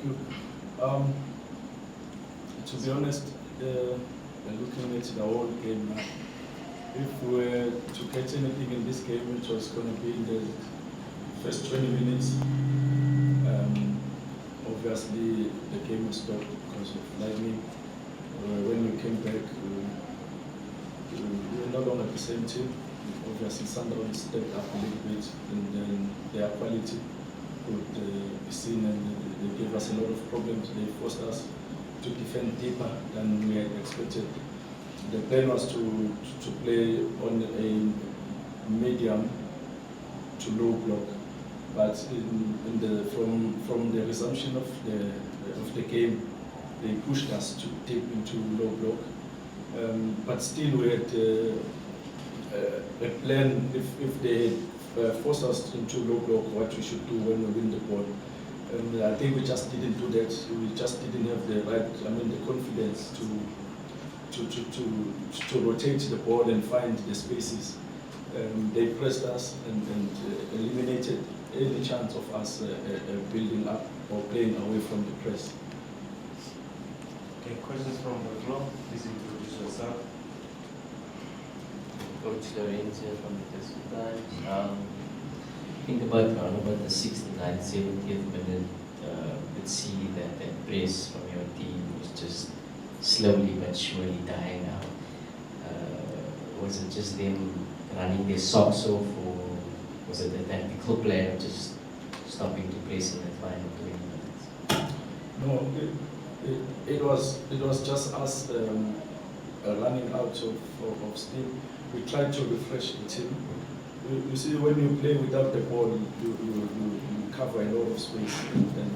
you. To be honest, looking at the whole game now, if we were to catch anything in this game, it was going to be in the first 20 minutes. Obviously, the game was stopped because of lightning. When we came back, we were no longer the same team. Obviously, Sundowns stepped up a little bit, and then their quality could be seen, and they gave us a lot of problems. They forced us to defend deeper than we had expected. The plan was to play on a medium to low block, but from the resumption of the game, they pushed us to deep into low block. But still, we had a plan. If they forced us into low block, what we should do when we win the ball. And I think we just didn't do that. We just didn't have the confidence to rotate the ball and find the spaces. They pressed us and eliminated any chance of us building up or playing away from the press. Okay, questions from the floor? Please introduce yourself. Coach Lorenzo from the Sundowns. Think about the 69th, 70th minute. Let's see that press from your team was just slowly but surely dying out. Was it just them running their socks off, or was it a tactical plan of just stopping to press in the final 20 minutes? No, it was just us running out of steam. We tried to refresh the team. You see, when you play without the ball, you cover a lot of space, and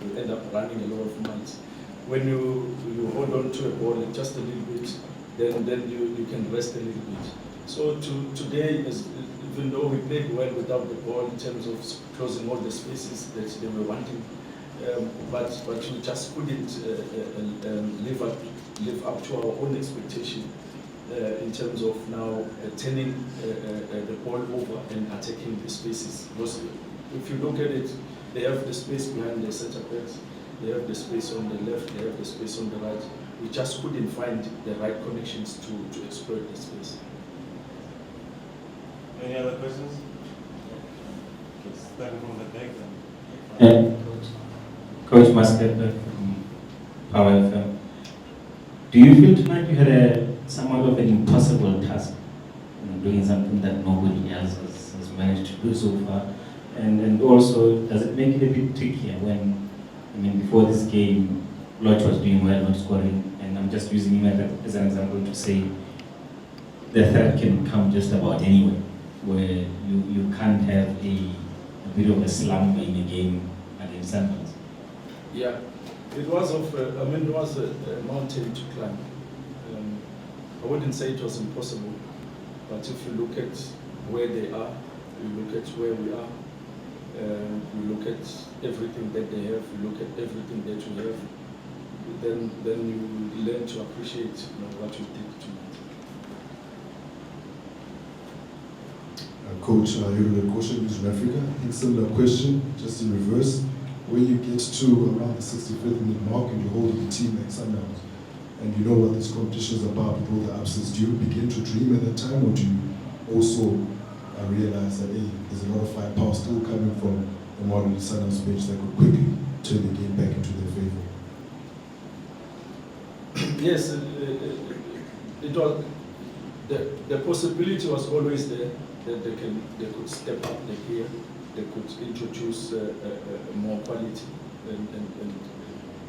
you end up running a lot of miles. When you hold on to a ball just a little bit, then you can rest a little bit. So today, even though we played well without the ball in terms of closing all the spaces that they were wanting, but we just couldn't live up to our own expectation. In terms of now turning the ball over and attacking the spaces. Because if you look at it, they have the space behind the center backs, they have the space on the left, they have the space on the right. We just couldn't find the right connections to exploit the space. Any other questions? Starting from the back then. Coach Muscat from Power FM. Do you feel tonight you had somewhat of an impossible task, doing something that nobody else has managed to do so far? And also, does it make it a bit trickier when, before this game, Lodge was doing well, not scoring, and I'm just using him as an example to say the threat can come just about anywhere, where you can't have a bit of a slump in a game against Sundowns? Yeah, it was it was a mountain to climb. I wouldn't say it was impossible, but if you look at where they are, you look at where we are, you look at everything that they have, you look at everything that we have, then you learn to appreciate what you did tonight. Coach, you're the coach of Eastern Africa. I think similar question, just in reverse. When you get to around the 65th minute mark and you hold the team like Sundowns, and you know what this competition is about with all the absence, do you begin to dream at that time, or do you also realize that, hey, there's a lot of firepower still coming from the Mamelodi Sundowns bench that could quickly turn the game back into their favor? Yes, it was the possibility was always there that they could step up the gear, they could introduce more quality, and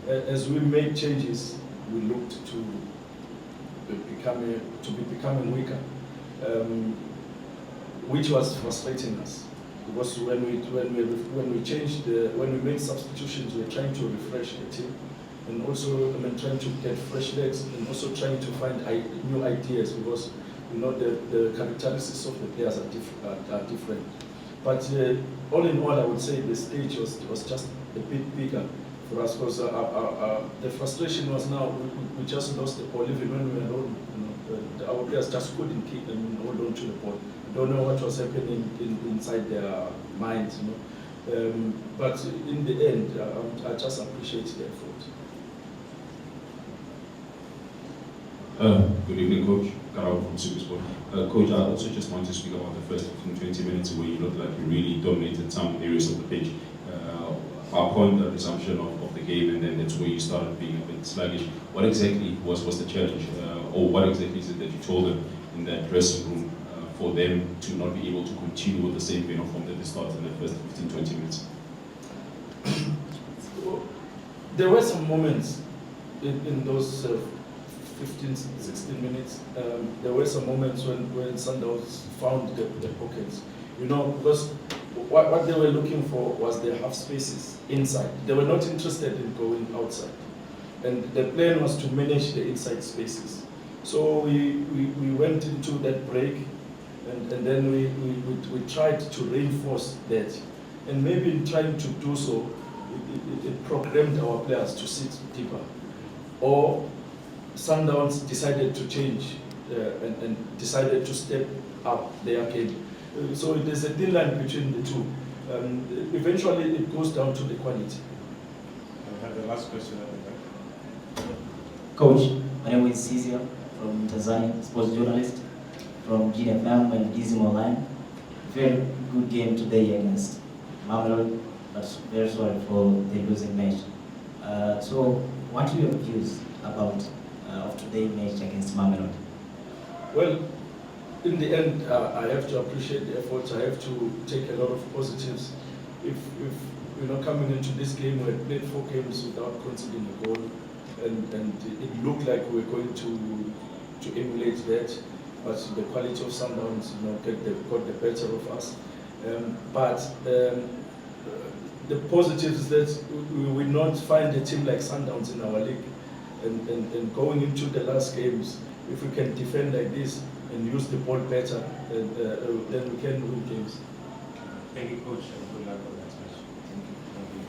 as we made changes, we looked to be becoming weaker, which was frustrating us, because when we made substitutions, we were trying to refresh the team, and also trying to get fresh legs, and also trying to find new ideas, because the characteristics of the players are different. But all in all, I would say the stage was just a bit bigger for us, because the frustration was now we just lost the ball even when we were alone. Our players just couldn't keep them hold on to the ball. We don't know what was happening inside their minds. But in the end, I just appreciate the effort. Good evening, Coach. Karao from Supersport. Coach, I also just want to speak about the first 15-20 minutes where you looked like you really dominated some areas of the pitch. Upon the resumption of the game, and then that's where you started being a bit sluggish. What exactly was the challenge, or what exactly is it that you told them in that dressing room for them to not be able to continue with the same vein of form that they started in the first 15-20 minutes? There were some moments in those 15-16 minutes. There were some moments when Sundowns found the pockets. You know, because what they were looking for was the half spaces inside. They were not interested in going outside. And the plan was to manage the inside spaces. So we went into that break, and then we tried to reinforce that. And maybe in trying to do so, it programmed our players to sit deeper. Or Sundowns decided to change and decided to step up their game. So there's a thin line between the two. Eventually, it goes down to the quality. I have the last question at the back. Coach, my name is Cizio from Tanzania, sports journalist from GFM and Simo Dladla. Very good game today against Mamelodi, but very sorry for the losing match. So, what are your views about of today's match against Mamelodi? Well, in the end, I have to appreciate the effort. I have to take a lot of positives. If you know, coming into this game, we had played 4 games without conceding a goal, and it looked like we were going to emulate that, but the quality of Sundowns, you know, got the better of us. But the positive is that we will not find a team like Sundowns in our league, and going into the last games, if we can defend like this and use the ball better, then we can win games. Thank you, Coach, and good luck on that match. Thank you.